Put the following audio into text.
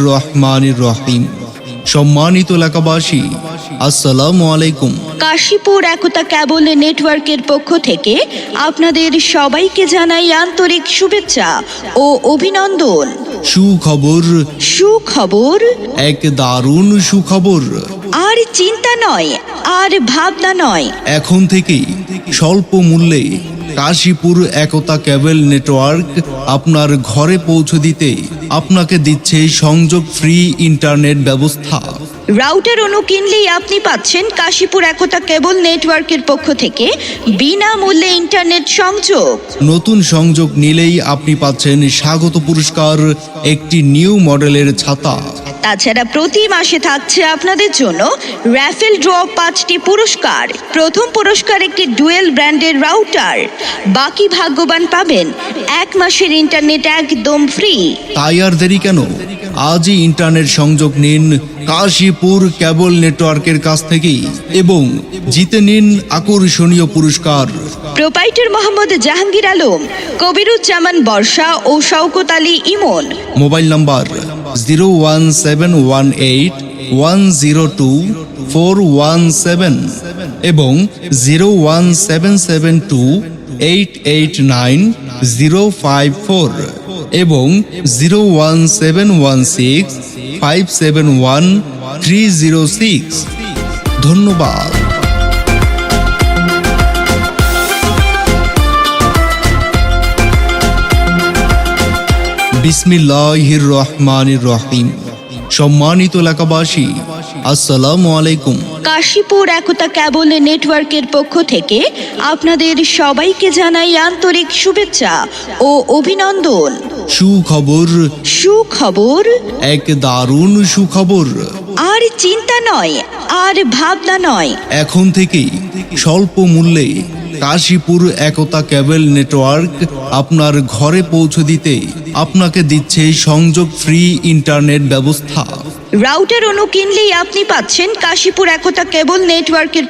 রহমানির রহিম। সম্মানিত এলাকাবাসী, আসসালামু আলাইকুম। কাশীপুর একতা কেবল নেটওয়ার্কের পক্ষ থেকে আপনাদের সবাইকে জানাই আন্তরিক শুভেচ্ছা ও অভিনন্দন। সুখবর, সুখবর, এক দারুণ সুখবর। আর চিন্তা নয়, আর ভাবনা নয়। এখন থেকেই স্বল্প মূল্যে কাশীপুর একতা কেবল নেটওয়ার্ক আপনার ঘরে পৌঁছে দিতে আপনাকে দিচ্ছে সংযোগ ফ্রি ইন্টারনেট ব্যবস্থা। রাউটার অনু কিনলেই আপনি পাচ্ছেন কাশীপুর একতা কেবল নেটওয়ার্কের পক্ষ থেকে বিনামূল্যে ইন্টারনেট সংযোগ। নতুন সংযোগ নিলেই আপনি পাচ্ছেন স্বাগত পুরস্কার, একটি নিউ মডেলের ছাতা। তাছাড়া প্রতি মাসে থাকছে আপনাদের জন্য র্যাফেল ড্র 5টি পুরস্কার। প্রথম পুরস্কার একটি ডুয়েল ব্র্যান্ডের রাউটার, বাকি ভাগ্যবান পাবেন 1 মাসের ইন্টারনেট একদম ফ্রি। তাই আর দেরি কেন, আজই ইন্টারনেট সংযোগ নিন কাশীপুর কেবল নেটওয়ার্কের কাছ থেকেই এবং জিতে নিন আকর্ষণীয় পুরস্কার। প্রোপাইটার মোহাম্মদ জাহাঙ্গীর আলম, কবিরুজ্জামান বর্ষা ও শওকত আলী ইমন। মোবাইল নাম্বার 01718102417 এবং 01772889054 এবং 01716571306। ধন্যবাদ। বিসমিল্লাহির রহমানির রহিম। সম্মানিত এলাকাবাসী, আসসালামু আলাইকুম। কাশীপুর একতা কেবল নেটওয়ার্কের পক্ষ থেকে আপনাদের সবাইকে জানাই আন্তরিক শুভেচ্ছা ও অভিনন্দন। সুখবর, সুখবর, এক দারুণ সুখবর। আর চিন্তা নয়, আর ভাবনা নয়। এখন থেকেই স্বল্প মূল্যে কাশীপুর একতা কেবল নেটওয়ার্ক আপনার ঘরে পৌঁছে দিতে আপনাকে দিচ্ছে সংযোগ ফ্রি ইন্টারনেট ব্যবস্থা। রাউটার অনু কিনলেই আপনি পাচ্ছেন কাশীপুর একতা কেবল নেটওয়ার্কের